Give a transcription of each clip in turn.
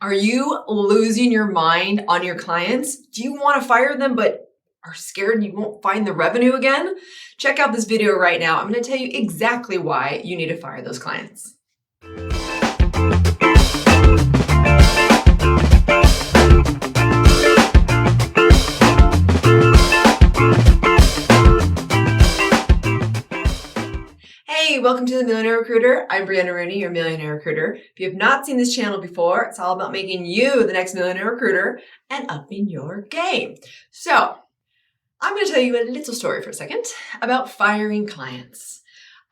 Are you losing your mind on your clients? Do you want to fire them but are scared you won't find the revenue again? Check out this video right now. I'm going to tell you exactly why you need to fire those clients. Hey, welcome to the Millionaire Recruiter. I'm Brianna Rooney, your Millionaire Recruiter. If you have not seen this channel before, it's all about making you the next Millionaire Recruiter and upping your game. So, I'm going to tell you a little story for a second about firing clients.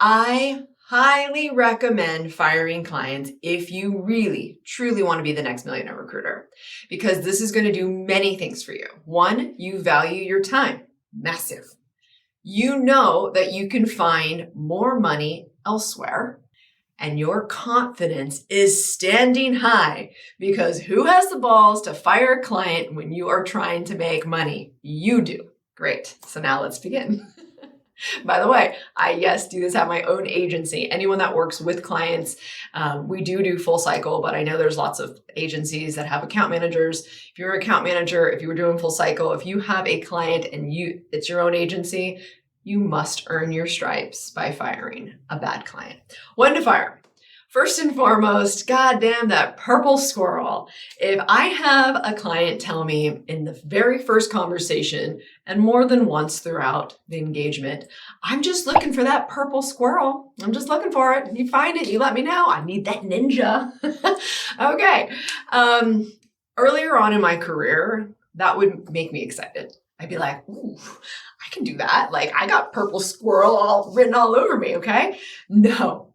I highly recommend firing clients if you really, truly want to be the next Millionaire Recruiter, because this is going to do many things for you. One, you value your time. Massive. You know that you can find more money elsewhere, and your confidence is standing high because who has the balls to fire a client when you are trying to make money? You do. Great. So now let's begin. By the way, I do this at my own agency. Anyone that works with clients, we do full cycle, but I know there's lots of agencies that have account managers. If you're an account manager, if you were doing full cycle, if you have a client and it's your own agency, you must earn your stripes by firing a bad client. When to fire? First and foremost, goddamn that purple squirrel. If I have a client tell me in the very first conversation and more than once throughout the engagement, I'm just looking for that purple squirrel. I'm just looking for it. You find it, you let me know. I need that ninja. Okay. Earlier on in my career, that would make me excited. I'd be like, ooh, I can do that. Like, I got purple squirrel all written all over me, okay? No.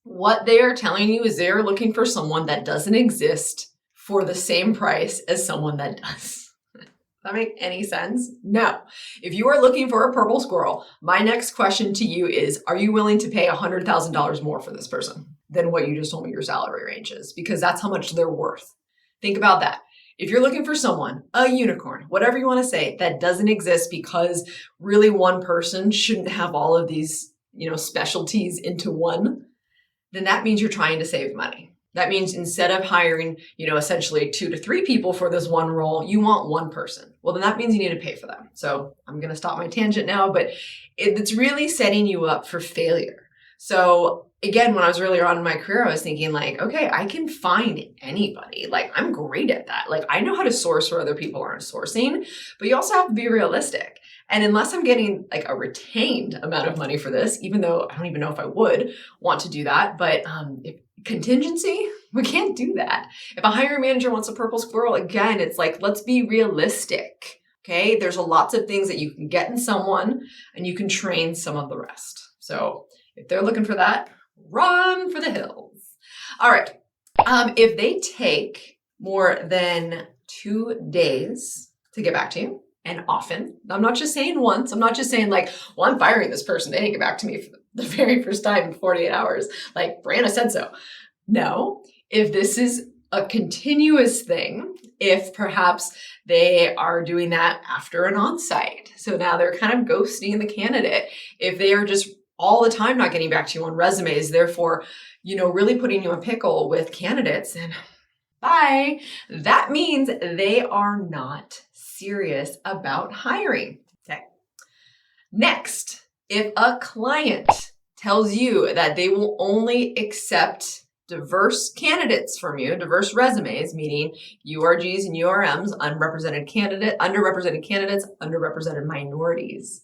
What they are telling you is they're looking for someone that doesn't exist for the same price as someone that does. Does that make any sense? No. If you are looking for a purple squirrel, my next question to you is, are you willing to pay $100,000 more for this person than what you just told me your salary range is? Because that's how much they're worth. Think about that. If you're looking for someone, a unicorn, whatever you want to say, that doesn't exist because really one person shouldn't have all of these, specialties into one, then that means you're trying to save money. That means instead of hiring, essentially 2 to 3 people for this one role, you want one person. Well, then that means you need to pay for them. So I'm going to stop my tangent now, but it's really setting you up for failure. So again, when I was earlier on in my career, I was thinking like, okay, I can find anybody. Like, I'm great at that. Like, I know how to source where other people aren't sourcing, but you also have to be realistic. And unless I'm getting like a retained amount of money for this, even though I don't even know if I would want to do that, but if contingency, we can't do that. If a hiring manager wants a purple squirrel, again, it's like, let's be realistic. Okay. There's lots of things that you can get in someone and you can train some of the rest. So if they're looking for that, run for the hills. All right. If they take more than 2 days to get back to you, and often, I'm not just saying once, I'm not just saying like, well, I'm firing this person. They didn't get back to me for the very first time in 48 hours. Like Brianna said so. No, if this is a continuous thing, if perhaps they are doing that after an on-site, so now they're kind of ghosting the candidate. If they are just all the time not getting back to you on resumes, therefore, really putting you in pickle with candidates, and bye. That means they are not serious about hiring. Okay. Next, if a client tells you that they will only accept diverse candidates from you, diverse resumes, meaning URGs and URMs, underrepresented candidates, underrepresented minorities,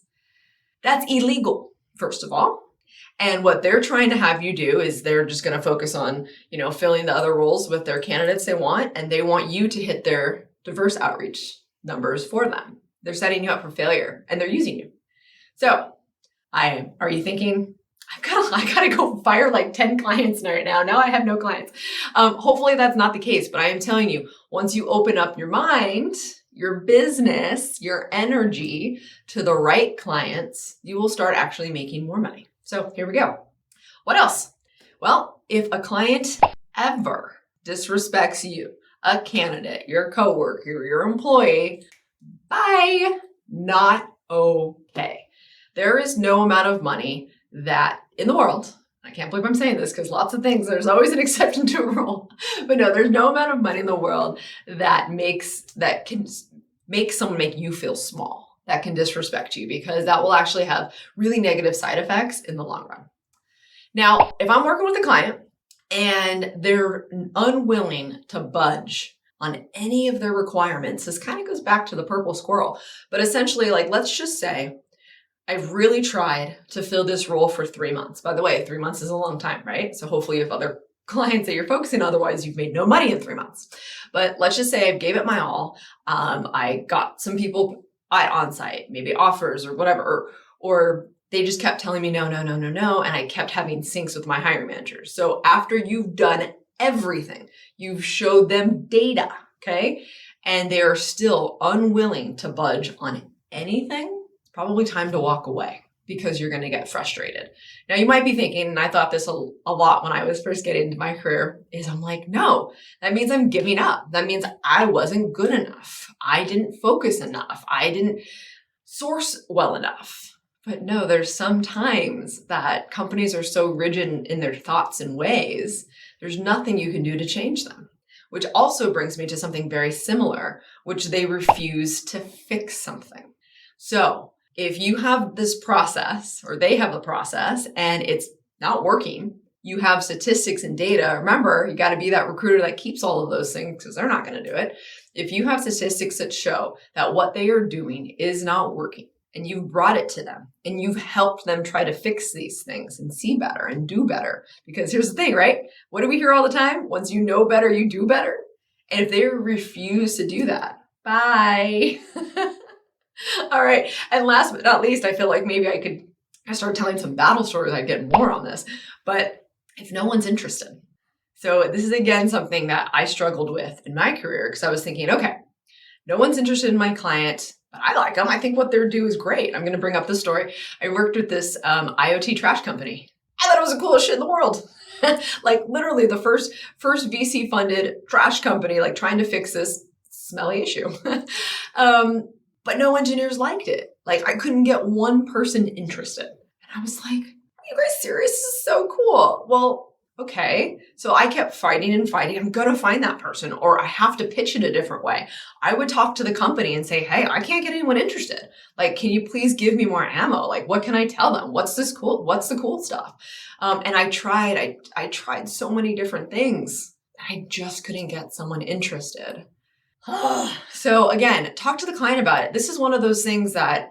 that's illegal. First of all. And what they're trying to have you do is they're just going to focus on, filling the other roles with their candidates they want, and they want you to hit their diverse outreach numbers for them. They're setting you up for failure and they're using you. So are you thinking, I gotta go fire like 10 clients right now. Now I have no clients. Hopefully that's not the case, but I am telling you, once you open up your mind, your business, your energy to the right clients, you will start actually making more money. So here we go. What else? Well, if a client ever disrespects you, a candidate, your coworker, your employee, bye, not okay. There is no amount of money that in the world, I can't believe I'm saying this because lots of things, there's always an exception to a rule. But no, there's no amount of money in the world that can make someone make you feel small, that can disrespect you, because that will actually have really negative side effects in the long run. Now, if I'm working with a client and they're unwilling to budge on any of their requirements, this kind of goes back to the purple squirrel, but essentially, like, let's just say I've really tried to fill this role for 3 months. By the way, 3 months is a long time, right? So hopefully you have other clients that you're focusing on, otherwise you've made no money in 3 months. But let's just say I gave it my all. I got some people on site, maybe offers or whatever, or they just kept telling me no, and I kept having syncs with my hiring managers. So after you've done everything, you've showed them data, okay, and they are still unwilling to budge on anything, it's probably time to walk away, because you're going to get frustrated. Now you might be thinking, and I thought this a lot when I was first getting into my career, is I'm like, no, that means I'm giving up. That means I wasn't good enough. I didn't focus enough. I didn't source well enough. But no, there's sometimes that companies are so rigid in their thoughts and ways, there's nothing you can do to change them. Which also brings me to something very similar, which they refuse to fix something. So if you have this process, or they have a process, and it's not working, you have statistics and data. Remember, you got to be that recruiter that keeps all of those things, because they're not going to do it. If you have statistics that show that what they are doing is not working, and you've brought it to them, and you've helped them try to fix these things and see better and do better. Because here's the thing, right? What do we hear all the time? Once you know better, you do better. And if they refuse to do that, bye. All right. And last but not least, I feel like maybe I start telling some battle stories, I'd get more on this. But if no one's interested. So this is, again, something that I struggled with in my career, because I was thinking, okay, no one's interested in my client, but I like them. I think what they do is great. I'm going to bring up this story. I worked with this IoT trash company. I thought it was the coolest shit in the world. Like literally the first VC funded trash company, like trying to fix this smelly issue. But no engineers liked it. Like I couldn't get one person interested. And I was like, are you guys serious? This is so cool. Well, okay. So I kept fighting and fighting. I'm going to find that person, or I have to pitch it a different way. I would talk to the company and say, hey, I can't get anyone interested. Like, can you please give me more ammo? Like, what can I tell them? What's this cool? What's the cool stuff? And I tried so many different things. I just couldn't get someone interested. So again, talk to the client about it. This is one of those things that,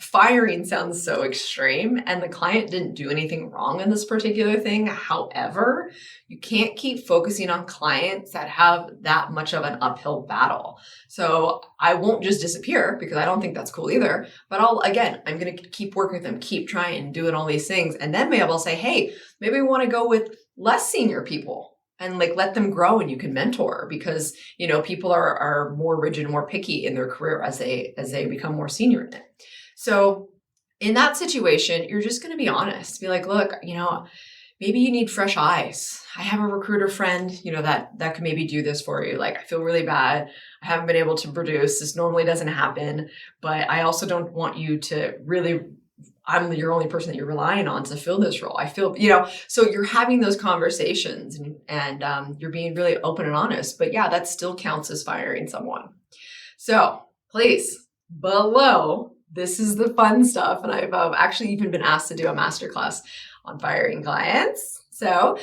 firing sounds so extreme, and the client didn't do anything wrong in this particular thing. However, you can't keep focusing on clients that have that much of an uphill battle. So I won't just disappear, because I don't think that's cool either. But I'm going to keep working with them, keep trying and doing all these things. And then maybe I'll say, hey, maybe we want to go with less senior people and like let them grow, and you can mentor, because, people are more rigid, more picky in their career as they become more senior in it. So in that situation, you're just going to be honest. Be like, look, maybe you need fresh eyes. I have a recruiter friend, that can maybe do this for you. Like, I feel really bad. I haven't been able to produce. This normally doesn't happen, but I also don't want you to really, I'm your only person that you're relying on to fill this role. I feel, so you're having those conversations and you're being really open and honest, but yeah, that still counts as firing someone. So please, below, this is the fun stuff. And I've actually even been asked to do a masterclass on firing clients. So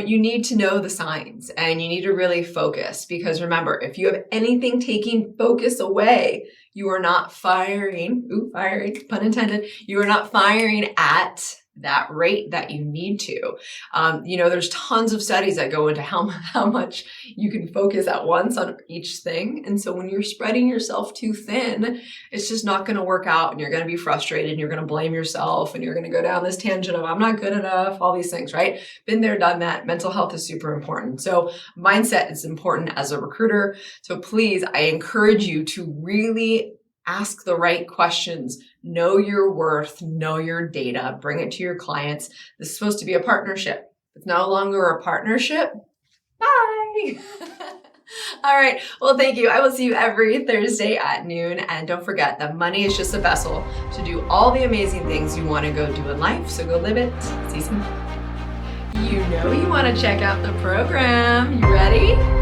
you need to know the signs, and you need to really focus, because remember, if you have anything taking focus away, you are not firing, pun intended, you are not firing at that rate that you need to. There's tons of studies that go into how much you can focus at once on each thing. And so when you're spreading yourself too thin, it's just not going to work out, and you're going to be frustrated, and you're going to blame yourself, and you're going to go down this tangent of I'm not good enough, all these things, right? Been there, done that. Mental health is super important. So mindset is important as a recruiter. So please, I encourage you to really ask the right questions, know your worth, know your data, bring it to your clients. This is supposed to be a partnership. It's no longer a partnership. Bye. All right. Well, thank you. I will see you every Thursday at noon. And don't forget that money is just a vessel to do all the amazing things you want to go do in life. So go live it. See you soon. you know you want to check out the program. You ready?